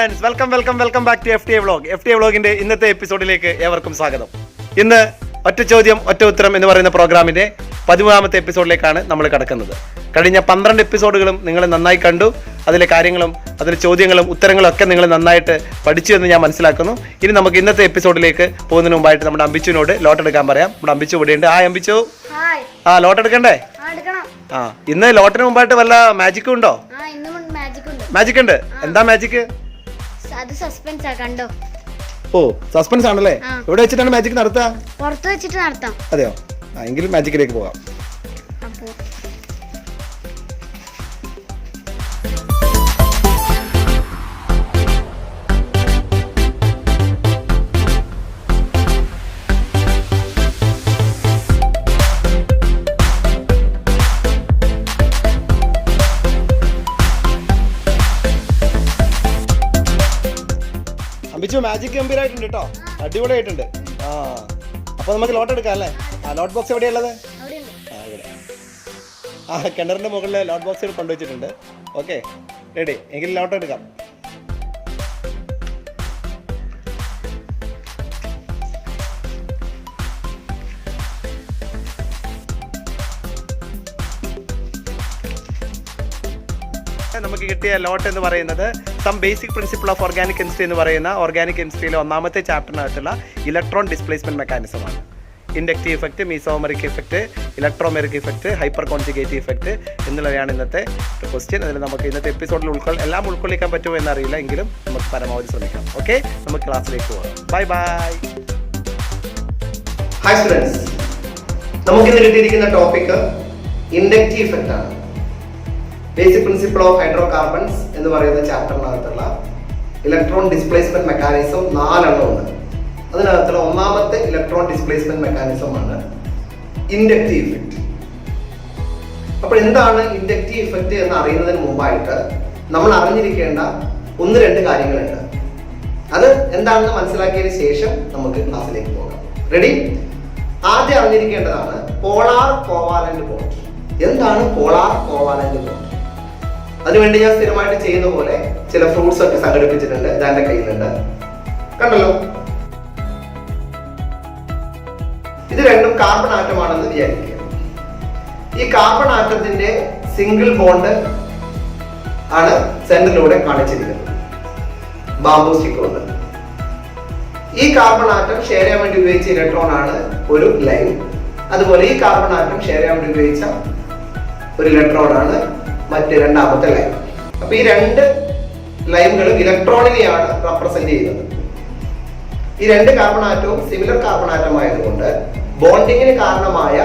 Friends, welcome back to FTA vlog. FTA വ്ളോഗിന്റെ ഇന്നത്തെ എപ്പിസോഡിലേക്ക് ഏവർക്കും സ്വാഗതം. ഇന്ന് ഒറ്റ ചോദ്യം ഒറ്റ ഉത്തരം എന്ന് പറയുന്ന പ്രോഗ്രാമിന്റെ 13ാമത്തെ എപ്പിസോഡിലേക്കാണ് നമ്മൾ കടക്കുന്നത്. കഴിഞ്ഞ 12 എപ്പിസോഡുകളും നിങ്ങൾ നന്നായി കണ്ടു. അതിലെ കാര്യങ്ങളും അതിലെ ചോദ്യങ്ങളും ഉത്തരങ്ങളും ഒക്കെ നിങ്ങൾ നന്നായിട്ട് പഠിച്ചു എന്ന് ഞാൻ മനസ്സിലാക്കുന്നു. ഇനി നമുക്ക് ഇന്നത്തെ എപ്പിസോഡിലേക്ക് പോകുന്നതിന് മുമ്പായിട്ട് നമ്മുടെ അമ്പിച്ചുവിനോട് ലോട്ട് എടുക്കാൻ പറയാം. നമ്മുടെ അമ്പിച്ചു ഇവിടെയുണ്ട്. അമ്പിച്ചു, ലോട്ട് എടുക്കണ്ടേ? ഇന്ന് ലോട്ടിന് മുമ്പായിട്ട് വല്ല മാജിക്കും ഉണ്ടോ? മാജിക് ഉണ്ട്. എന്താ മാജിക്? സസ്പെൻസ് ആണല്ലേ? എവിടെ വെച്ചിട്ടാണ് മാജിക് നടത്തുക? പുറത്ത് വെച്ചിട്ട് നടത്താം. അതെയോ? എങ്കിലും മാജിക്കിലേക്ക് പോകാം. അമ്പിച്ചു, മാജിക് ഗംഭീരമായിട്ടുണ്ട് കേട്ടോ, അടിപൊളിയായിട്ടുണ്ട്. അപ്പൊ നമുക്ക് ലോട്ട് എടുക്കാം അല്ലേ? ലോട്ട് ബോക്സ് എവിടെയുള്ളത്? ഇവിടെ കിണറിന്റെ മുകളിൽ ലോട്ട് ബോക്സ് കൊണ്ടുവച്ചിട്ടുണ്ട്. Okay, ready? എങ്കിൽ ലോട്ട് എടുക്കാം. നമുക്ക് കിട്ടിയ ലോട്ട് എന്ന് പറയുന്നത് some basic principle of organic chemistry എന്ന് പറയുന്ന ഓർഗാനിക് കെമിസ്ട്രിയിലെ 1ാമത്തെ ചാപ്റ്ററിനകത്തുള്ള ഇലക്ട്രോൺ ഡിസ്പ്ലേസ്മെന്റ് മെക്കാനിസമാണ്. Inductive effect, mesomeric effect, electromeric effect, hyperconjugative effect എന്നുള്ളതാണ് ഇന്നത്തെ ക്വസ്റ്റ്യൻ. അതിൽ നമുക്ക് ഇന്നത്തെ എപ്പിസോഡിൽ എല്ലാം ഉൾക്കൊള്ളിക്കാൻ പറ്റുമോ എന്നറിയില്ല, എങ്കിലും നമുക്ക് പരമാവധി ശ്രമിക്കാം. ഓക്കെ, നമുക്ക് ക്ലാസ്സിലേക്ക് പോകാം. ബൈ. ഹായ് സ്റ്റുഡൻസ്, നമുക്കിന്ന് കിട്ടിയിരിക്കുന്ന ടോപ്പിക് ഇൻഡക്റ്റീവ് ഇഫക്റ്റ് ആണ്. ബേസിക് പ്രിൻസിപ്പിൾ ഓഫ് ഹൈഡ്രോകാർബൺസ് എന്ന് പറയുന്ന ചാപ്റ്ററിനകത്തുള്ള ഇലക്ട്രോൺ ഡിസ്പ്ലേസ്മെന്റ് മെക്കാനിസം 4 ഉണ്ട്. അതിനകത്തുള്ള 1ാമത്തെ ഇലക്ട്രോൺ ഡിസ്പ്ലേസ്മെന്റ് മെക്കാനിസം ആണ് ഇൻഡക്റ്റീവ് ഇഫക്റ്റ്. അപ്പോൾ എന്താണ് ഇൻഡക്റ്റീവ് ഇഫക്റ്റ് എന്ന് അറിയുന്നതിന് മുമ്പായിട്ട് നമ്മൾ അറിഞ്ഞിരിക്കേണ്ട 1-2 കാര്യങ്ങളുണ്ട്. അത് എന്താണെന്ന് മനസ്സിലാക്കിയതിന് ശേഷം നമുക്ക് ക്ലാസ്സിലേക്ക് പോകാം. റെഡി? ആദ്യം അറിഞ്ഞിരിക്കേണ്ടതാണ് പോളാർ കോവാലന്റ് ബോണ്ട്. എന്താണ് പോളാർ കോവാലന്റ് ബോണ്ട്? അതിനുവേണ്ടി ഞാൻ സ്ഥിരമായിട്ട് ചെയ്യുന്ന പോലെ ചില ഫ്രൂട്ട്സ് ഒക്കെ സംഘടിപ്പിച്ചിട്ടുണ്ട്. ഇതെന്റെ കയ്യിലുണ്ട്, കണ്ടല്ലോ. ഇത് രണ്ടും കാർബൺ ആറ്റമാണെന്ന് വിചാരിക്കുക. ഈ കാർബൺ ആറ്റത്തിന്റെ സിംഗിൾ ബോണ്ട് ആണ് സെന്ററിലൂടെ കാണിച്ചിരിക്കുന്നത്, ബാംബു സ്റ്റിക്ക് കൊണ്ട്. ഈ കാർബൺ ആറ്റം ഷെയർ ചെയ്യാൻ വേണ്ടി ഉപയോഗിച്ച ഇലക്ട്രോൺ ആണ് ഒരു ലൈൻ. അതുപോലെ ഈ കാർബൺ ആറ്റം ഷെയർ ചെയ്യാൻ വേണ്ടി ഉപയോഗിച്ച ഒരു ഇലക്ട്രോൺ ആണ് മറ്റ് 2ാമത്തെ ലൈൻ. അപ്പൊ ഈ 2 ലൈനുകളും ഇലക്ട്രോണിനെയാണ് റെപ്രസെന്റ് ചെയ്യുന്നത്. ഈ 2 കാർബൺ ആറ്റവും സിമിലർ കാർബൺ ആറ്റം ആയതുകൊണ്ട് ബോണ്ടിങ്ങിന് കാരണമായ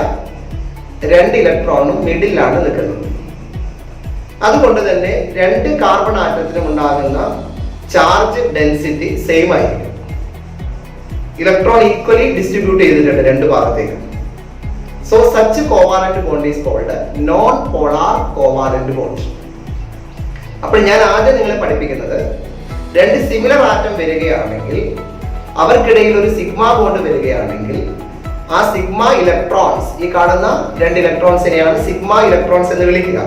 2 ഇലക്ട്രോണും മിഡിലാണ് നിൽക്കുന്നത്. അതുകൊണ്ട് തന്നെ 2 കാർബൺ ആറ്റത്തിനും ഉണ്ടാകുന്ന ചാർജ് ഡെൻസിറ്റി സെയിം ആയിരിക്കും. ഇലക്ട്രോൺ ഈക്വലി ഡിസ്ട്രിബ്യൂട്ട് ചെയ്തിട്ടുണ്ട് 2 ഭാഗത്തേക്കും. So such covalent bond is called non-polar covalent bond. അപ്പോൾ ഞാൻ ആദ്യം നിങ്ങളെ പഠിപ്പിക്കുന്നത് 2 സിമിലർ ആറ്റം വരികയാണെങ്കിൽ അവർക്കിടയിൽ ഒരു സിഗ്മ ബോണ്ട് വരികയാണെങ്കിൽ ആ സിഗ്മ ഇലക്ട്രോൺസ്, ഈ കാണുന്ന 2 ഇലക്ട്രോൺസിനെയാണ് സിഗ്മ ഇലക്ട്രോൺസ് എന്ന് വിളിക്കുക.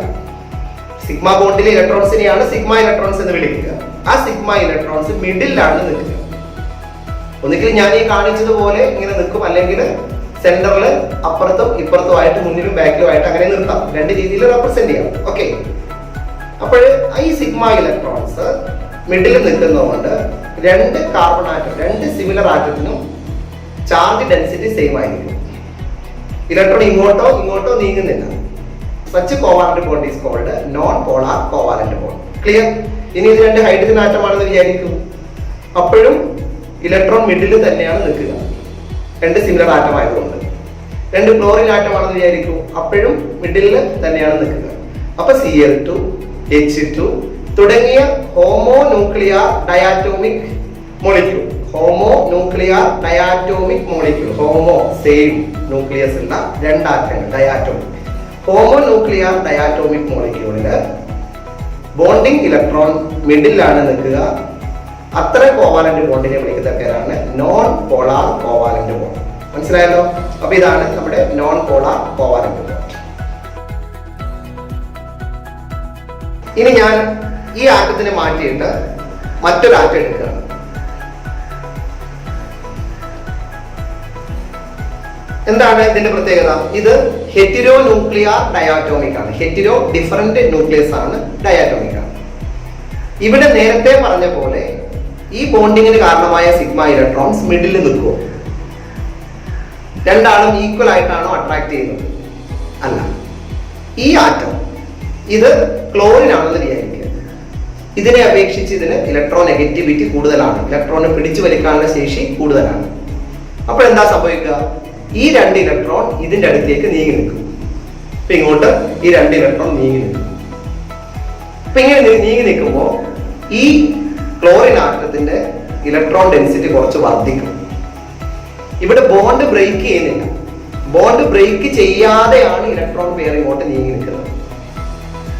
സിഗ്മ ബോണ്ടിലെ ഇലക്ട്രോൺസിനെയാണ് സിഗ്മ ഇലക്ട്രോൺസ് എന്ന് വിളിക്കുക. ആ സിഗ്മ ഇലക്ട്രോൺസ് മിഡിലാണ് നിൽക്കുക. ഒന്നുകിൽ ഞാൻ ഈ കാണിച്ചതുപോലെ ഇങ്ങനെ നിൽക്കും, അല്ലെങ്കിൽ സെന്ററിൽ അപ്പുറത്തും ഇപ്പുറത്തുമായിട്ട് മുന്നിലും ബാക്കിലുമായിട്ട് അങ്ങനെ നിർത്താം. 2 രീതിയിൽ റെപ്രസെന്റ് ചെയ്യാം. ഓക്കെ, അപ്പോൾ ഈ സിഗ്മ ഇലക്ട്രോൺസ് മിഡിൽ നിൽക്കുന്നതുകൊണ്ട് 2 കാർബൺ ആറ്റം, 2 സിമിലർ ആറ്റത്തിനും ചാർജ് ഡെൻസിറ്റി സെയിം ആയിരിക്കും. ഇലക്ട്രോൺ ഇങ്ങോട്ടോ നീങ്ങുന്നില്ല. Such covalent bond is called non polar covalent bond. Clear? ഇനി ഇത് 2 ഹൈഡ്രജൻ ആറ്റമാണെന്ന് വിചാരിക്കും. അപ്പോഴും ഇലക്ട്രോൺ മിഡിൽ തന്നെയാണ് നിൽക്കുക, 2 സിമിലർ ആറ്റം ആയതുകൊണ്ട്. 2 ക്ലോറിൻ ആറ്റം ആണെന്ന് വിചാരിക്കും. അപ്പോഴും മിഡിൽ തന്നെയാണ് നിൽക്കുക. അപ്പൊ Cl2, H2 തുടങ്ങിയ homonuclear diatomic molecule, homo same nucleus ഉള്ള 2 ആറ്റങ്ങൾ, ഡയാറ്റോമിക്. ഹോമോന്യൂക്ലിയർ ഡയാറ്റോമിക് മോളിക്യൂളില് ബോണ്ടിങ് ഇലക്ട്രോൺ മിഡിലാണ് നിൽക്കുക. അത്ര കോവാലന്റ് ബോണ്ടിനെ വിളിക്കുന്ന പേരാണ് നോൺ പോളാർ കോവാലന്റ് ബോണ്ട്. മനസ്സിലായല്ലോ? അപ്പൊ ഇതാണ് നമ്മുടെ നോൺ പോളാർ കോവാലന്റ് ബോണ്ട്. ഇനി ഞാൻ ഈ ആറ്റത്തിനെ മാറ്റിയിട്ട് മറ്റൊരു ആറ്റം എടുക്കുകയാണ്. എന്താണ് ഇതിന്റെ പ്രത്യേകത? ഇത് ഹെറ്റിരോ ന്യൂക്ലിയർ ഡയാറ്റോമിക് ആണ്. ഹെറ്റിരോ ഡിഫറന്റ് ന്യൂക്ലിയസ് ആണ്, ഡയാറ്റോമിക് ആണ്. ഇവിടെ നേരത്തെ പറഞ്ഞ പോലെ ഈ ബോണ്ടിങ്ങിന് കാരണമായ സിഗ്മ ഇലക്ട്രോൺസ് മിഡിൽ നിൽക്കുമോ? രണ്ടാളും ഈക്വൽ ആയിട്ടാണോ അട്രാക്ട് ചെയ്യുന്നത്? അല്ല. ഈ ആറ്റം ഇത് ക്ലോറിൻ ആണെന്ന് വിചാരിക്കുക. ഇതിനെ അപേക്ഷിച്ച് ഇതിന് ഇലക്ട്രോൺ നെഗറ്റിവിറ്റി കൂടുതലാണ്, ഇലക്ട്രോണിനെ പിടിച്ചു വലിക്കാനുള്ള ശേഷി കൂടുതലാണ്. അപ്പോൾ എന്താ സംഭവിക്കുക? ഈ രണ്ട് ഇലക്ട്രോൺ ഇതിന്റെ അടുത്തേക്ക് നീങ്ങി നിൽക്കും. അപ്പൊ ഇങ്ങോട്ട് ഈ രണ്ട് ഇലക്ട്രോൺ നീങ്ങി നിൽക്കും. അപ്പൊ ഇങ്ങനെ നീങ്ങി നിൽക്കുമ്പോൾ ഈ ക്ലോറിൻ ആറ്റത്തിന്റെ ഇലക്ട്രോൺ ഡെൻസിറ്റി കുറച്ച് വർദ്ധിക്കും. ഇവിടെ ബോണ്ട് ബ്രേക്ക് ചെയ്യുന്നില്ല. ബോണ്ട് ബ്രേക്ക് ചെയ്യാതെയാണ് ഇലക്ട്രോൺ പെയർ ഇങ്ങോട്ട് നീങ്ങി നിൽക്കുന്നത്.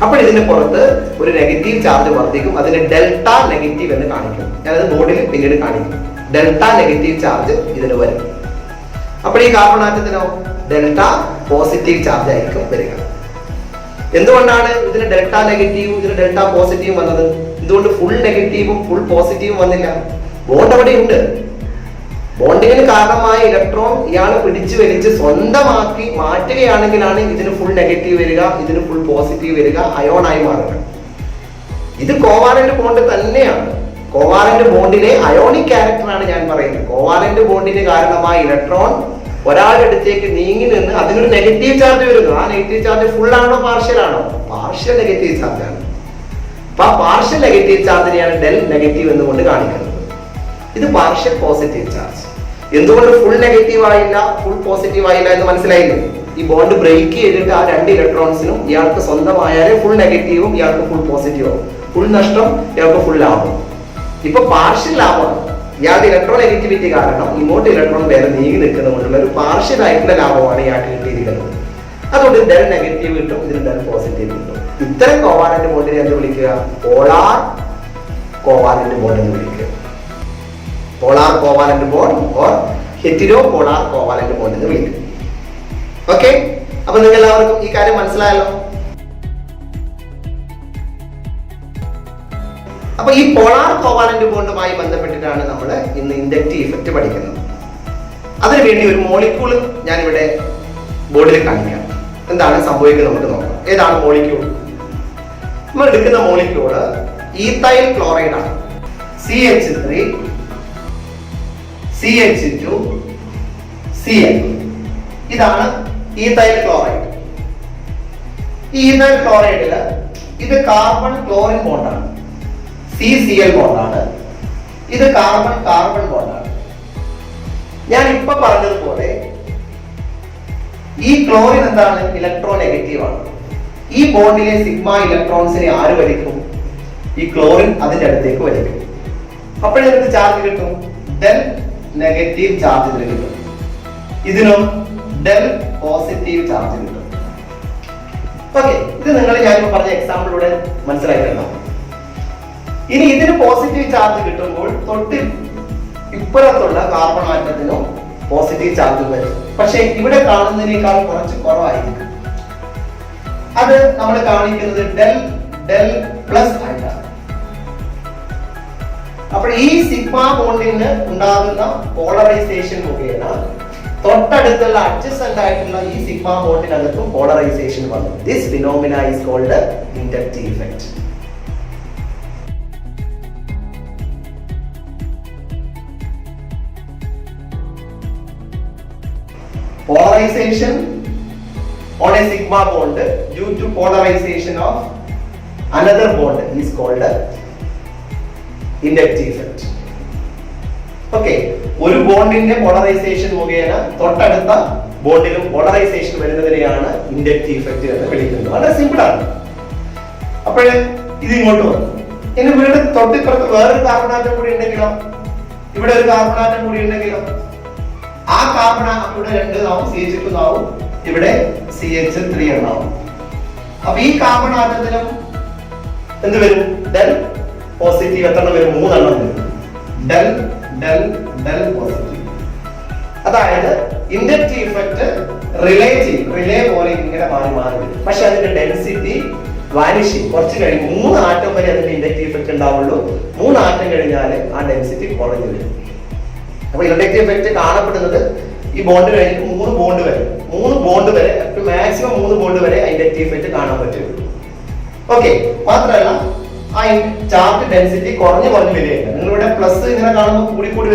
അപ്പോൾ ഇതിന് പുറത്ത് ഒരു നെഗറ്റീവ് ചാർജ് വർദ്ധിക്കും. അതിന് ഡെൽറ്റ നെഗറ്റീവ് എന്ന് കാണിക്കും. ഞാനത് ബോർഡിൽ പിന്നീട് കാണിക്കും. ഡെൽറ്റ നെഗറ്റീവ് ചാർജ് ഇതിന് വരും. അപ്പോൾ ഈ കാർബൺ ആറ്റത്തിനോ ഡെൽറ്റ പോസിറ്റീവ് ചാർജ് ആയിരിക്കും വരിക. എന്തുകൊണ്ടാണ് ഇതിന് ഡെൽറ്റ നെഗറ്റീവും ഇതിന് ഡെൽറ്റ പോസിറ്റീവും വന്നത്? എന്തുകൊണ്ട് ഫുൾ നെഗറ്റീവും ഫുൾ പോസിറ്റീവും വന്നില്ല? ബോണ്ട് അവിടെ ഉണ്ട്. ബോണ്ടിങ്ങിന് കാരണമായ ഇലക്ട്രോൺ ഇയാൾ പിടിച്ചു വലിച്ച് സ്വന്തമാക്കി മാറ്റുകയാണെങ്കിലാണ് ഇതിന് ഫുൾ നെഗറ്റീവ് വരിക, ഇതിന് ഫുൾ പോസിറ്റീവ് വരിക, അയോണായി മാറുക. ഇത് കോവാലന്റ് ബോണ്ട് തന്നെയാണ്. കോവാലന്റ് ബോണ്ടിലെ അയോണിക് ക്യാരക്ടറാണ് ഞാൻ പറയുന്നത്. കോവാലന്റ് ബോണ്ടിന് കാരണമായ ഇലക്ട്രോൺ ഒരാളുടെ അടുത്തേക്ക് നീങ്ങി നിന്ന് അതിനൊരു നെഗറ്റീവ് ചാർജ് വരുന്നു. ആ നെഗറ്റീവ് ചാർജ് ഫുൾ ആണോ പാർഷ്യൽ ആണോ? പാർഷ്യൽ നെഗറ്റീവ് ചാർജ് ആണ്. അപ്പൊ ആ പാർഷ്യൽ നെഗറ്റീവ് ചാർജിനെയാണ് ഡെൽ നെഗറ്റീവ് എന്നുകൊണ്ട് കാണിക്കുന്നത്. ഇത് പാർഷ്യൽ പോസിറ്റീവ് ചാർജ്. എന്തുകൊണ്ട് ഫുൾ നെഗറ്റീവ് ആയില്ല, ഫുൾ പോസിറ്റീവ് ആയില്ല എന്ന് മനസ്സിലായില്ലേ? ഈ ബോണ്ട് ബ്രേക്ക് ചെയ്തിട്ട് ആ രണ്ട് ഇലക്ട്രോൺസിനും ഇയാൾക്ക് സ്വന്തമായാലേ ഫുൾ നെഗറ്റീവും ഇയാൾക്ക് ഫുൾ പോസിറ്റീവും ആവും. ഫുൾ നഷ്ടം, ഇയാൾക്ക് ഫുൾ ലാഭം. ഇപ്പൊ പാർഷ്യൽ ലാഭമാണ്. ഇയാളുടെ ഇലക്ട്രോൺ നെഗറ്റിവിറ്റി കാരണം ഇങ്ങോട്ട് ഇലക്ട്രോൺ വേറെ നീങ്ങി നിൽക്കുന്നത് കൊണ്ടുള്ള ഒരു പാർഷ്യൽ ആയിട്ടുള്ള ലാഭമാണ് ഇയാൾക്ക് കിട്ടിയിരിക്കുന്നത്. അതുകൊണ്ട് ഡെൽ നെഗറ്റീവ് കിട്ടും, ഇതിന് ഡെൽ പോസിറ്റീവ് കിട്ടും. ഇത്തരം കോവാലന്റ് ബോണ്ടിനെ എന്ത് വിളിക്കുക? പോളാർ കോവാലന്റ് ബോണ്ട് എന്ന് വിളിക്കുക. Polar covalent bond or hetero polar covalent bond എന്ന് വിളിക്കും. ഓക്കെ, അപ്പൊ നിങ്ങൾ എല്ലാവർക്കും ഈ കാര്യം മനസ്സിലായല്ലോ. അപ്പൊ ഈ പോളാർ കോവാലന്റ് ബോണ്ടുമായി ബന്ധപ്പെട്ടിട്ടാണ് നമ്മൾ ഇന്ന് ഇൻഡക്റ്റീവ് ഇഫക്റ്റ് പഠിക്കുന്നത്. അതിനുവേണ്ടി ഒരു മോളിക്യൂൾ ഞാനിവിടെ ബോർഡിൽ കാണിക്കാം. എന്താണ് സംഭവിക്കുന്നത് നമുക്ക് നോക്കാം. ഏതാണ് മോളിക്യൂൾ? നമ്മൾ എടുക്കുന്ന മോളിക്യൂള് ഈഥൈൽ ക്ലോറൈഡ് ആണ്. CH3 CH2 Cl. ഇതാണ് ഈഥൈൽ ക്ലോറൈഡ്. ഈ ഈഥൈൽ ക്ലോറൈഡില് ഇത് കാർബൺ ക്ലോറിൻ ബോണ്ടാണ്. CCl ബോണ്ടാണ്. ഇത് കാർബൺ കാർബൺ ബോണ്ടാണ്. ഞാൻ ഇപ്പൊ പറഞ്ഞതുപോലെ ഈ ക്ലോറിൻ എന്താണ്? ഇലക്ട്രോ നെഗറ്റീവ് ആണ്. ഈ ബോണ്ടിലെ സിഗ്മ ഇലക്ട്രോൺസിനെ ആര് വലിക്കും? ഈ ക്ലോറിൻ അതിന്റെ അടുത്തേക്ക് വലിക്കും. അപ്പോഴെന്ത് ചാർജ് കിട്ടും? ഡെൽ നെഗറ്റീവ് ചാർജ് ഇതിന് കിട്ടും. ഇതിനും ഡെൽ പോസിറ്റീവ് ചാർജ് കിട്ടും. ഓക്കെ, ഇത് നിങ്ങൾ ഞാനിപ്പോ പറഞ്ഞ എക്സാമ്പിളിലൂടെ മനസ്സിലായിട്ടുണ്ടാവും. ഇനി ഇതിന് പോസിറ്റീവ് ചാർജ് കിട്ടുമ്പോൾ തൊട്ട് ഇപ്പുറത്തുള്ള കാർബൺ ആറ്റത്തിനും പോസിറ്റീവ് ചാർജ് വരും. പക്ഷെ ഇവിടെ കാണുന്നതിനേക്കാൾ കുറച്ച് കുറവായിരിക്കും. അത് നമ്മൾ കാണിക്കുന്നത് ഡെൽ ഡെൽ പ്ലസ് ആയിട്ടാണ്. അപ്പോൾ ഈ സിഗ്മ ബോണ്ടിന് ഉണ്ടാകുന്ന പോളറൈസേഷൻ മുഖേന തൊട്ടടുത്തുള്ള അഡ്ജസന്റ് ആയിട്ടുള്ള ഈ സിഗ്മ ബോണ്ടിനകത്തും പോളറൈസേഷൻ വന്നു. This phenomena is called inductive effect. Polarization on a sigma bond due to polarization of another bond is called inductive effect. Okay, ഒരു ബോണ്ടിന്റെ പോളറൈസേഷൻ മുഖേന തൊട്ടടുത്ത ബോണ്ടിലും പോളറൈസേഷൻ വരുന്നതിനെയാണ് ഇൻഡക്റ്റീവ് ഇഫക്റ്റ് എന്ന് വിളിക്കുന്നത്. വളരെ സിമ്പിൾ ആണ്. അപ്പോൾ ഇത് ഇങ്ങോട്ട് വന്നു. ഇനി വീണ്ടും തൊട്ടിപ്പുറത്ത് വേറൊരു കാർബൺ ആറ്റം കൂടി ഉണ്ടെങ്കിലോ, ഇവിടെ ഒരു കാർബൺ ആറ്റം കൂടി ഉണ്ടെങ്കിലോ, ആ കാർബൺ ഇവിടെ 2 ആവും, CH2 ആവും, ഇവിടെ CH3 ഉണ്ടാവും. അപ്പൊ ഈ കാർബൺ ആറ്റത്തിലും എന്ത് വരും? Del positive. എത്ര വരും? 3 എണ്ണം വരും. Del del del positive. അതായത് ഇൻഡക്റ്റീവ് ഇഫക്റ്റ് റിലേ പോലെ ഇങ്ങനെ മാറി മാറി വരും. പക്ഷെ അതിന്റെ ഡെൻസിറ്റി വാനിഷ് കുറച്ച് കഴിയും. 3 ആറ്റം വരെ അതിന്റെ ഇൻഡക്റ്റീവ് ഇഫക്റ്റ് ഉണ്ടാവുള്ളൂ. 3 ആറ്റം കഴിഞ്ഞാൽ ആ ഡെൻസിറ്റി കുറഞ്ഞു വരും. അപ്പൊ ഇൻഡക്റ്റീവ് ഇഫക്റ്റ് കാണപ്പെടുന്നത് ഈ ബോണ്ട് കഴിഞ്ഞിട്ട് 3 ബോണ്ട് വരെ, 3 ബോണ്ട് വരെ മാക്സിമം 3 ബോണ്ട് വരെ ഇൻഡക്റ്റീവ് ഇഫക്റ്റ് കാണാൻ പറ്റുള്ളൂ. ഓക്കെ, മാത്രമല്ല ആ ചാർജ് ഡെൻസിറ്റി കുറഞ്ഞു വരികയില്ല. നിങ്ങളിവിടെ പ്ലസ് ഇങ്ങനെ കാണുമ്പോൾ കൂടിക്കൂടി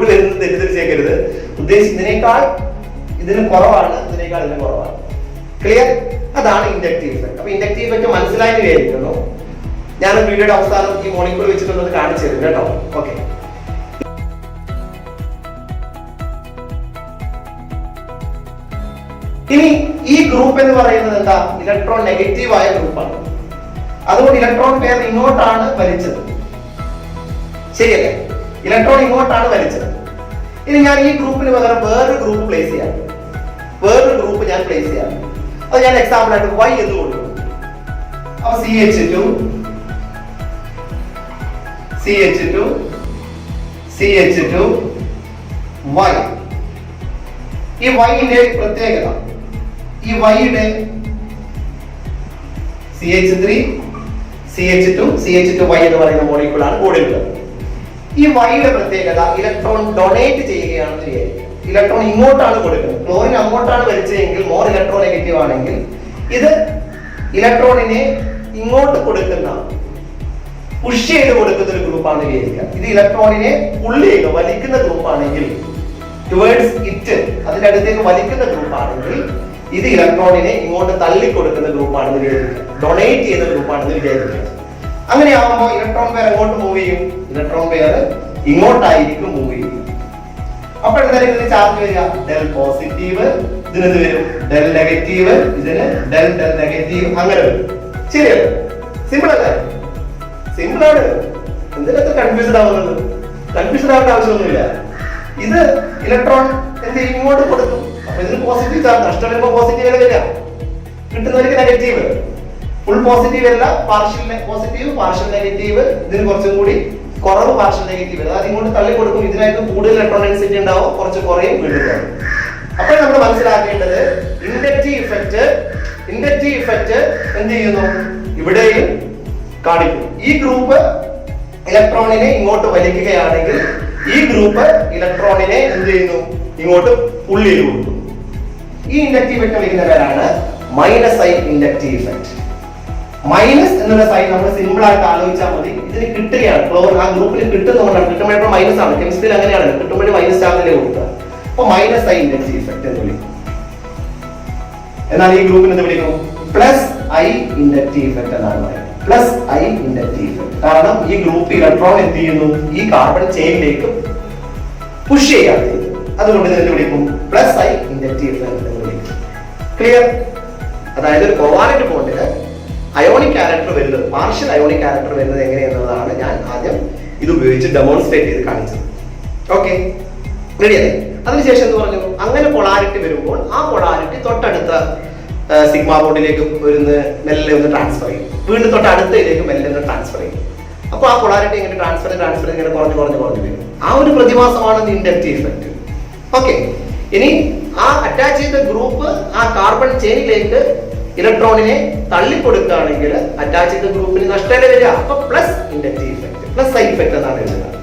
വരുന്നത് തെറ്റിദ്ധരിച്ചേക്കരുത്. ഉദ്ദേശിച്ചതിനേക്കാൾ ഇതിന് കുറവാണ്, ഇതിനേക്കാൾ ഇതിന് കുറവാണ്. ക്ലിയർ? അതാണ് ഇൻഡക്റ്റീവ് ഇഫക്റ്റ്. അപ്പൊ ഇൻഡക്റ്റീവ് ഇഫക്റ്റ് മനസ്സിലായെന്ന് വിചാരിക്കുന്നു. ഞാൻ വീഡിയോയുടെ അവസാനം ഈ മോളിക്യൂൾ വെച്ചിട്ടുള്ളത് കാണിച്ചു തരും കേട്ടോ. ഓക്കെ, ഇനി ഈ ഗ്രൂപ്പ് എന്ന് പറയുന്നത് എന്താ? ഇലക്ട്രോൺ നെഗറ്റീവ് ആയ ഗ്രൂപ്പാണ്. അതുകൊണ്ട് ഇലക്ട്രോൺ പെയർ ഇങ്ങോട്ടാണ് വലിച്ചത്. ശരിയല്ലേ? ഇലക്ട്രോൺ ഇങ്ങോട്ടാണ് വലിച്ചത്. ഇനി ഞാൻ ഈ ഗ്രൂപ്പിന് പകരം വേറൊരു ഗ്രൂപ്പ് പ്ലേസ് ചെയ്യാം. വേറൊരു ഗ്രൂപ്പ് ഞാൻ പ്ലേസ് ചെയ്യാം. അത് ഞാൻ എക്സാമ്പിൾ ആയിട്ട് Y എന്ന് കൊടുക്കും. അപ്പൊ CH2 Y. ഈ Yന്റെ പ്രത്യേകത, ഈ Yയുടെ CH3 CH2 CH2Y എന്ന് പറയുന്ന മോളിക്യൂൾ ആണ് കൂടെയുള്ളത്. ഈ Yയുടെ പ്രത്യേകത ഇലക്ട്രോൺ ഡൊണേറ്റ് ചെയ്യുകയാണെന്ന് വിചാരിക്കുക. ഇലക്ട്രോൺ ഇങ്ങോട്ടാണ് കൊടുക്കുന്നത്. ക്ലോറിൻ അങ്ങോട്ടാണ് വലിച്ചതെങ്കിൽ മോർ ഇലക്ട്രോ നെഗറ്റീവ് ആണെങ്കിൽ, ഇത് ഇലക്ട്രോണിനെ ഇങ്ങോട്ട് കൊടുക്കുന്ന, പുഷ് ചെയ്ത് കൊടുക്കുന്ന ഒരു ഗ്രൂപ്പാണ് വിചാരിക്കുക. ഇത് ഇലക്ട്രോണിനെ പുള്ള് ചെയ്ത് വലിക്കുന്ന ഗ്രൂപ്പാണെങ്കിൽ, ടുവേർഡ്സ് ഇറ്റ്, അതിന്റെ അടുത്തേക്ക് വലിക്കുന്ന ഗ്രൂപ്പാണെങ്കിൽ, ഇത് ഇലക്ട്രോണിനെ ഇങ്ങോട്ട് തള്ളി കൊടുക്കുന്ന ഗ്രൂപ്പാണെന്ന് വിചാരിക്കുക. ഡൊണേറ്റ് ചെയ്യുന്ന ഗ്രൂപ്പാണെന്ന് വിചാരിക്കുക. അങ്ങനെയാവുമ്പോൾ ഇലക്ട്രോൺ പെയർ എങ്ങോട്ട് മൂവ് ചെയ്യും? ഇലക്ട്രോൺ പെയർ ഇങ്ങോട്ടായിരിക്കും മൂവ് ചെയ്യും. അപ്പൊ എന്തായാലും ഇതിന് ചാർജ് വരിക ഡെൽ പോസിറ്റീവ്, ഇതിന് വരും ഡെൽ നെഗറ്റീവ്, ഇതിന് ഡെൽ ഡെൽ നെഗറ്റീവ്, അങ്ങനെ വരും. ശരിയല്ലേ? സിമ്പിൾ അല്ലേ? സിമ്പിൾ ആണ്. എന്തിനൊക്കെ കൺഫ്യൂസ്ഡ് ആവുന്നത്? കൺഫ്യൂസ്ഡ് ആവേണ്ട ആവശ്യമൊന്നുമില്ല. ഇത് ഇലക്ട്രോൺ എന്ത് ചെയ്യും? ഇങ്ങോട്ട് കൊടുക്കും. അപ്പൊ ഇതിന് പോസിറ്റീവ് ചാർജ്, നഷ്ടം വരുമ്പോൾ പോസിറ്റീവ് വരിക, കിട്ടുന്നവർക്ക് നെഗറ്റീവ്. ഫുൾ പോസിറ്റീവ് അല്ല, പാർഷ്യൽ പോസിറ്റീവ്, പാർഷ്യൽ നെഗറ്റീവ്. ഇതിന് കുറച്ചും കൂടി കുറവ് പാർഷ്യൽ നെഗറ്റീവ്. അതായത് ഇങ്ങോട്ട് തള്ളി കൊടുക്കും. ഇതിനായിട്ട് കൂടുതൽ ഇലക്ട്രോൺ ഡെൻസിറ്റി ഉണ്ടാവും, കുറച്ച് കുറയും, വീണ്ടും കുറയും. അപ്പോൾ നമ്മൾ മനസ്സിലാക്കേണ്ടത് ഇൻഡക്റ്റീവ് ഇഫക്റ്റ് എന്ത് ചെയ്യുന്നു? ഇവിടെയും കാണിക്കും. ഈ ഗ്രൂപ്പ് ഇലക്ട്രോണിനെ ഇങ്ങോട്ട് വലിക്കുകയാണെങ്കിൽ, ഈ ഗ്രൂപ്പ് ഇലക്ട്രോണിനെ എന്ത് ചെയ്യുന്നു? ഇങ്ങോട്ട് പുള്ള് ചെയ്ത് കൊടുക്കും. ഈ ഇൻഡക്റ്റീവ് ഇഫക്റ്റ് വിളിക്കുന്ന പേരാണ് minus I inductive effect. Minus എന്നുള്ള സൈൻ നമ്മൾ സിമ്പിൾ ആയിട്ട് ആലോചിച്ചാൽ മതി. ഇതിന് കിട്ടുകയാണ്, ക്ലോറിൻ ആ ഗ്രൂപ്പിൽ കിട്ടുന്നതുകൊണ്ടാണ്. കിട്ടുമ്പോഴപ്പോൾ മൈനസ് ആണ്, കെമിസ്ട്രിയിൽ അങ്ങനെയാണ്, കിട്ടുമ്പോഴേ മൈനസ് ചാർജിലേ കൊടുക്കുക. അപ്പൊ മൈനസ് I ഇൻഡക്റ്റീവ് ഇഫക്റ്റ് എന്ന് വിളിക്കും. എന്നാൽ ഈ ഗ്രൂപ്പിന് എന്ത് വിളിക്കും? പ്ലസ് I ഇൻഡക്റ്റീവ് ഇഫക്റ്റ് എന്നാണ് പറയുന്നത്. Plus I inductive effect. കാരണം ഈ ഗ്രൂപ്പ് ഇലക്ട്രോൺ എന്ത് ചെയ്യുന്നു? ഈ കാർബൺ ചെയിനിലേക്ക് പുഷ് ചെയ്യാൻ ചെയ്യുന്നു. അതുകൊണ്ട് ഇതിനെ വിളിക്കും പ്ലസ് I ഇൻഡക്റ്റീവ് ഇഫക്റ്റ് എന്ന് വിളിക്കും. ക്ലിയർ? അതായത് ഒരു കോവാലന്റ് ബോണ്ടില് അയോണിക് ക്യാരക്ടർ വരുന്നത്, പാർഷ്യൽ അയോണിക് ക്യാരക്ടർ വരുന്നത് എങ്ങനെയെന്നുള്ളതാണ് ഞാൻ ആദ്യം ഇത് ഉപയോഗിച്ച് ഡെമോൺസ്ട്രേറ്റ് ചെയ്ത് കാണിച്ചത്. ഓക്കെ, റെഡിയല്ലേ? അതിനുശേഷം എന്ത് പറഞ്ഞു? അങ്ങനെ പൊളാരിറ്റി വരുമ്പോൾ ആ പൊളാരിറ്റി തൊട്ടടുത്ത സിഗ്മ ബോണ്ടിലേക്ക് മെല്ലെ ഒന്ന് ട്രാൻസ്ഫർ ചെയ്യും. വീണ്ടും തൊട്ടടുത്തതിലേക്ക് മെല്ലെ ഒന്ന് ട്രാൻസ്ഫർ ചെയ്യും. അപ്പോൾ ആ പൊളാരിറ്റി ഇങ്ങനെ ട്രാൻസ്ഫർ ഇങ്ങനെ കുറഞ്ഞു വരും. ആ ഒരു പ്രതിഭാസമാണ് ഇൻഡക്റ്റീവ് ഇഫക്റ്റ്. ഓക്കെ, ഇനി ആ അറ്റാച്ച് ചെയ്ത ഗ്രൂപ്പ് ആ കാർബൺ ചെയിനിലേക്ക് ഇലക്ട്രോണിനെ തള്ളിക്കൊടുക്കുകയാണെങ്കിൽ അറ്റാച്ച് ചെയ്ത ഗ്രൂപ്പിന് നഷ്ടമല്ലേ വരിക? അപ്പൊ plus inductive effect, plus I effect എന്നാണ് എഴുതുന്നത്.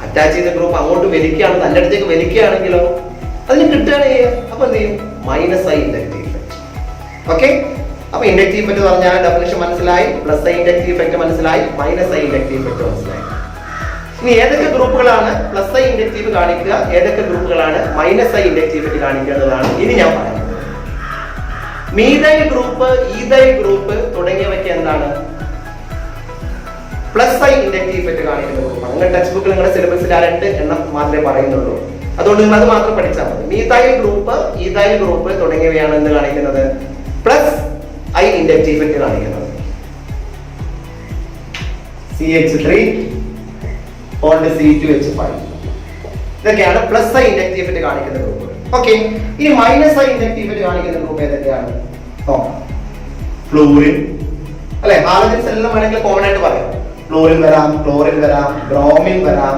അറ്റാച്ച് ചെയ്ത ഗ്രൂപ്പ് അങ്ങോട്ട് വലിക്കുകയാണ്, നല്ല അടുത്തേക്ക് വലിക്കുകയാണെങ്കിലോ അതിന് കിട്ടുകയാണെങ്കിൽ അപ്പൊ എന്ത് ചെയ്യും? Minus I inductive effect. Okay, അപ്പൊ ഇൻഡക്റ്റീവ് ഇഫക്റ്റ് പറഞ്ഞാൽ ഡെഫിനിഷൻ മനസ്സിലായി, പ്ലസ് I ഇൻഡക്റ്റീവ് ഇഫക്റ്റ് മനസ്സിലായി, മൈനസ് I ഇൻഡക്റ്റീവ് ഇഫക്റ്റ് മനസ്സിലായി. ഇനി ഏതൊക്കെ ഗ്രൂപ്പുകളാണ് പ്ലസ് I ഇൻഡക്റ്റീവ് കാണിക്കുക, ഏതൊക്കെ ഗ്രൂപ്പുകളാണ് മൈനസ് I ഇൻഡക്റ്റീവ് ഇഫക്റ്റ് കാണിക്കുക എന്നതാണ് ഇനി ഞാൻ പറയുന്നത്. മീഥൈൽ ഗ്രൂപ്പ്, ഈഥൈൽ ഗ്രൂപ്പ് തുടങ്ങിയവയ്ക്ക് എന്താണ്? പ്ലസ് I ഇൻഡക്റ്റീവ് ഇഫക്റ്റ് കാണിക്കുന്ന ഗ്രൂപ്പാണ്. നിങ്ങൾ ടെക്സ്റ്റ് ബുക്കിൽ നിങ്ങളുടെ സിലബസിൽ 2 എണ്ണം മാത്രമേ പറയുന്നുള്ളൂ. അതുകൊണ്ട് നിങ്ങൾ അത് മാത്രം പഠിച്ചാൽ മതി. മീഥൈൽ ഗ്രൂപ്പ്, ഈഥൈൽ ഗ്രൂപ്പ് തുടങ്ങിയവയാണ് എന്ത് കാണിക്കുന്നത്? പ്ലസ് I ഇൻഡക്റ്റീവ് ഇഫക്റ്റ് കാണിക്കുന്നത്. CH3 C2H5 ഇതൊക്കെയാണ് പ്ലസ് I ഇൻഡക്റ്റീവ് ഇഫക്റ്റ് കാണിക്കുന്ന ഗ്രൂപ്പ്. ഓക്കെ, ഇനി മൈനസ് I ഇൻഡക്റ്റീവ് ഇഫക്റ്റ് കാണിക്കുന്ന ഗ്രൂപ്പ് ഏതൊക്കെയാണ്? ഫ്ലൂറിൻ അല്ലെ, ഹാലജൻസ് എല്ലാം വേണമെങ്കിൽ കോമൺ ആയിട്ട് പറയാം. ഫ്ലൂറിൻ വരാം, ക്ലോറിൻ വരാം, ബ്രോമിൻ വരാം,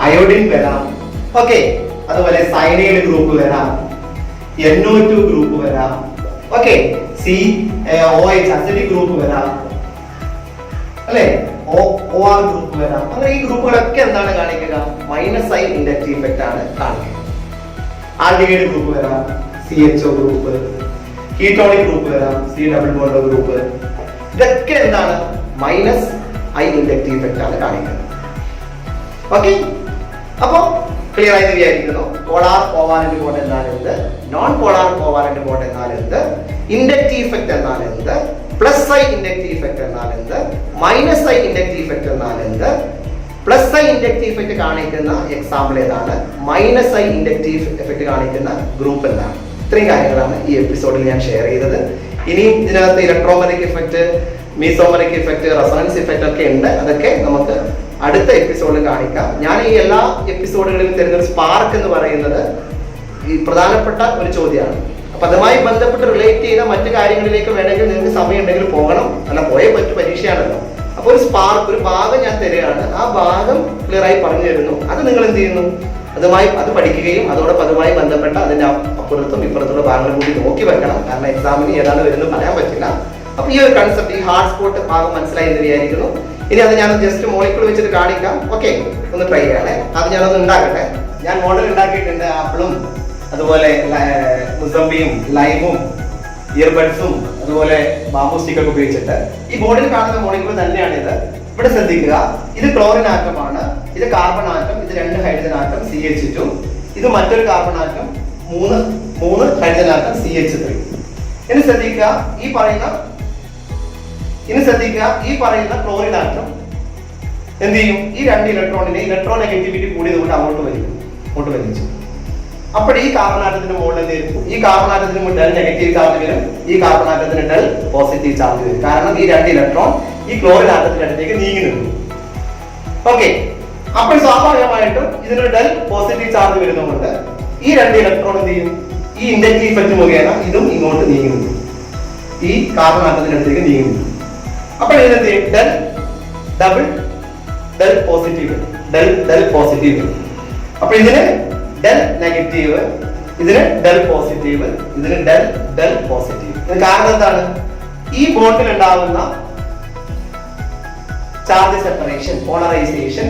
അയോഡിൻ വരാം. ഓക്കെ, അതുപോലെ സയനൈഡ് ഗ്രൂപ്പ് വരാം, NO2 ഗ്രൂപ്പ് വരാം. ഓക്കെ, OH അസിഡിക് ഗ്രൂപ്പ് വരാം, അല്ലെ? OR ഗ്രൂപ്പ് വരാം. അങ്ങനെ ഈ ഗ്രൂപ്പുകളൊക്കെ എന്താണ് കാണിക്കുക? -I ഇൻഡക്റ്റീവ് ഇഫക്റ്റ് ആണ് കാണിക്കുക. ആൽഡിഹൈഡ് ഗ്രൂപ്പ് വരാം, CHO ഗ്രൂപ്പ്, കീറ്റോണിക് ഗ്രൂപ്പ് വരാം, C ഡബിൾ ബോണ്ട് ഗ്രൂപ്പ്. ഇതൊക്കെ എന്താണ്? -I ഇൻഡക്റ്റീവ് ഇഫക്റ്റ് ആണ് കാണിക്കുന്നത്. ഓക്കെ, അപ്പോ ക്ലിയർ ആയി വിചാരിക്കുന്നു. പോളാർ കോവാലന്റ് ബോണ്ട് എന്നാൽ എന്ത്, നോൺ പോളാർ കോവാലന്റ് ബോണ്ട് എന്നാൽ എന്ത്, ഇൻഡക്റ്റീവ് ഇഫക്റ്റ് എന്നാൽ എന്ത്, +I ഇൻഡക്റ്റീവ് ഇഫക്റ്റ് എന്നാൽ എന്ത്, -I ഇൻഡക്റ്റീവ് ഇഫക്റ്റ് എന്നാൽ എന്ത്, +I ഇൻഡക്റ്റീവ് ഇഫക്റ്റ് കാണിക്കുന്ന എക്സാമ്പിൾ ഏതാണ്, -I ഇൻഡക്റ്റീവ് ഇഫക്റ്റ് കാണിക്കുന്ന ഗ്രൂപ്പ് എന്താണ്. ഇത്രയും കാര്യങ്ങളാണ് ഈ എപ്പിസോഡിൽ ഞാൻ ഷെയർ ചെയ്തത്. ഇനി ഇതിനകത്ത് electromagnetic effect, mesomagnetic effect, resonance effect ഒക്കെ ഉണ്ട്. അതൊക്കെ നമുക്ക് അടുത്ത എപ്പിസോഡിൽ കാണിക്കാം. ഞാൻ ഈ എല്ലാ എപ്പിസോഡുകളിലും തരുന്ന സ്പാർക്ക് എന്ന് പറയുന്നത് ഈ പ്രധാനപ്പെട്ട ഒരു ചോദ്യമാണ്. അപ്പൊ അതുമായി ബന്ധപ്പെട്ട് റിലേറ്റ് ചെയ്ത മറ്റു കാര്യങ്ങളിലേക്ക് വേണമെങ്കിൽ നിങ്ങൾക്ക് സമയം ഉണ്ടെങ്കിൽ പോകണം, അല്ല പോയേ പറ്റു, പരീക്ഷയാണല്ലോ. അപ്പൊ ഒരു സ്പാർക്ക്, ഒരു ഭാഗം ഞാൻ തരികയാണ്. ആ ഭാഗം ക്ലിയർ ആയി പറഞ്ഞു തരുന്നു. അത് നിങ്ങൾ എന്ത് ചെയ്യുന്നു? അത് പഠിക്കുകയും അതോടൊപ്പം അതുമായി ബന്ധപ്പെട്ട അതിന്റെ അപ്പുറത്തും ഇപ്പുറത്തുള്ള ഭാഗങ്ങൾ കൂടി നോക്കി വെക്കണം. കാരണം എക്സാമിന് ഏതാണ് വരുന്നത് പറയാൻ പറ്റില്ല. അപ്പൊ ഈ ഒരു കൺസെപ്റ്റ്, ഈ ഹാർഡ് സ്പോട്ട് ഭാഗം മനസ്സിലായി എന്ന് വിചാരിക്കുന്നു. ഇനി അത് ഞാൻ ജസ്റ്റ് മോളിക്കൂൾ വെച്ചിട്ട് കാണിക്കാം. ഓക്കെ, ഒന്ന് ട്രൈ ചെയ്യണേ. അത് ഞാനൊന്ന് ഉണ്ടാക്കട്ടെ. ഞാൻ മോഡൽ ഉണ്ടാക്കിയിട്ടുണ്ട്. ആപ്പിളും അതുപോലെ മുസംബിയും ലൈമും ഇയർബഡ്സും അതുപോലെ ബാമ്പു സ്റ്റിക്കൊക്കെ ഉപയോഗിച്ചിട്ട് ഈ ബോർഡിൽ കാണുന്ന മോളിക്കൂൾ തന്നെയാണ് ഇത്. ഇവിടെ ശ്രദ്ധിക്കുക, ഇത് ക്ലോറിൻ ആറ്റമാണ്, ഇത് കാർബൺ ആറ്റം, ഇത് 2 ഹൈഡ്രജൻ ആറ്റം CH2, ഇത് മറ്റൊരു carbon atom, 3 hydrogen atom CH3. ഇനി ശ്രദ്ധിക്കുക, ഈ പറയുന്ന ക്ലോറിൻ ആറ്റം എന്ത് ചെയ്യും? ഈ 2 ഇലക്ട്രോണിനെ ഇലക്ട്രോൺ നെഗറ്റിവിറ്റി കൂടിയതുകൊണ്ട് അങ്ങോട്ട് വലിച്ചു. അപ്പോൾ ഈ കാർബൺ ആറ്റത്തിന്റെ മുകളിൽ എന്ത് ചെയ്യും? ഈ കാർബൺ ആറ്റത്തിന് ഡെൽ നെഗറ്റീവ് ചാർജ് വരും, ഈ കാർബൺ ആറ്റത്തിന് ഡെൽ പോസിറ്റീവ് ചാർജ് വരും. കാരണം ഈ 2 ഇലക്ട്രോൺ ഈ ക്ലോറിൻ ആറ്റത്തിന്റെ അടുത്തേക്ക് നീങ്ങി നിൽക്കും. ഓക്കെ, അപ്പോൾ സ്വാഭാവികമായിട്ടും ഇതിനൊരു ഡെൽ പോസിറ്റീവ് ചാർജ് വരുന്നതുകൊണ്ട് ഈ 2 ഇലക്ട്രോൺ എന്ത് ചെയ്യും? ഈ ഇൻഡക്റ്റീവ് ഇഫക്റ്റ് മുഖേന ഇതും ഇങ്ങോട്ട് നീങ്ങി നിൽക്കും, ഈ കാർബൺ ആറ്റത്തിന്റെ അടുത്തേക്ക് നീങ്ങി നിൽക്കും. അപ്പോൾ ഇതിനെന്ത് ചെയ്യും? Del positive. അപ്പൊ ഇതിന് ഡെൽ നെഗറ്റീവ്, ഇതിന് ഡെൽ പോസിറ്റീവ്, ഇതിന് ഡെൽ പോസിറ്റീവ്. ഇത് കാരണം എന്താണ്? ഈ ബോണ്ടിൽ ഉണ്ടാകുന്ന ചാർജ് സെപ്പറേഷൻ, പോളറൈസേഷൻ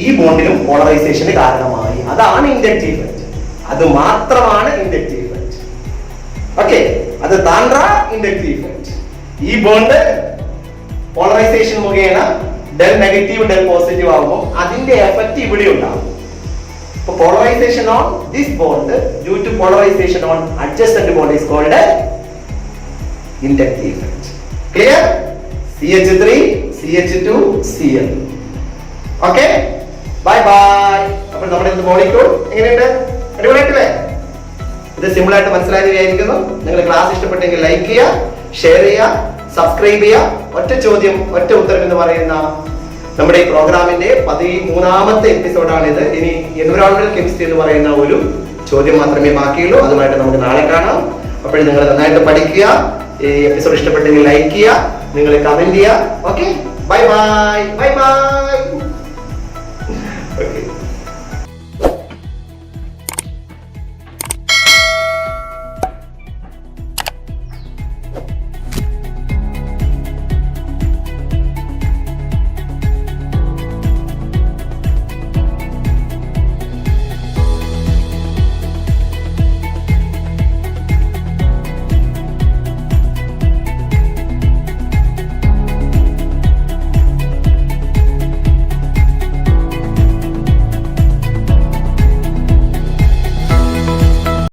ഈ ബോണ്ടിലും പോളറൈസേഷന് കാരണമായി. അതാണ് ഇൻഡക്റ്റീവ് ഇഫക്റ്റ്. അത് മാത്രമാണ് ഇൻഡക്റ്റീവ് ഇഫക്റ്റ്. ഓക്കെ, അത് താണ്ടാ ഇൻഡക്റ്റീവ് ഇഫക്റ്റ്. ഈ ബോണ്ട് പോളറൈസേഷൻ മുഖേന ഡെൽ നെഗറ്റീവ് ഡെൽ പോസിറ്റീവ് ആകുമ്പോൾ അതിന്റെ എഫക്റ്റ് ഇവിടെ ഉണ്ടാകും. Polarization on this bond due to polarization on adjacent bond is called inductive effect. Clear? CH3, CH2, Cl. Okay? Bye bye. അപ്പോൾ നമ്മുടെ ഈ മോളിക്യൂൾ എങ്ങനെയുണ്ട്? അടിപൊളിയായിട്ടല്ലേ? ഇത് സിമ്പിൾ ആയിട്ട് മനസ്സിലായി വിചാരിക്കുന്നു. നിങ്ങൾ ക്ലാസ് ഇഷ്ടപ്പെട്ടെങ്കിൽ ലൈക്ക് ചെയ്യുക, ഷെയർ ചെയ്യുക, സബ്സ്ക്രൈബ് ചെയ്യുക. ഒറ്റ ചോദ്യം ഒറ്റ ഉത്തരം എന്ന് പറയുന്ന നമ്മുടെ ഈ പ്രോഗ്രാമിന്റെ 13ാമത്തെ എപ്പിസോഡാണിത്. ഇനി എൻവയോൺമെന്റൽ കെമിസ്ട്രി എന്ന് പറയുന്ന ഒരു ചോദ്യം മാത്രമേ ബാക്കിയുള്ളൂ. അതുമായിട്ട് നമുക്ക് നാളെ കാണാം. അപ്പോൾ നിങ്ങൾ നന്നായിട്ട് പഠിക്കുക. ഈ എപ്പിസോഡ് ഇഷ്ടപ്പെട്ടെങ്കിൽ ലൈക്ക് ചെയ്യുക, നിങ്ങൾ കമന്റ് ചെയ്യുക. Okay, bye bye.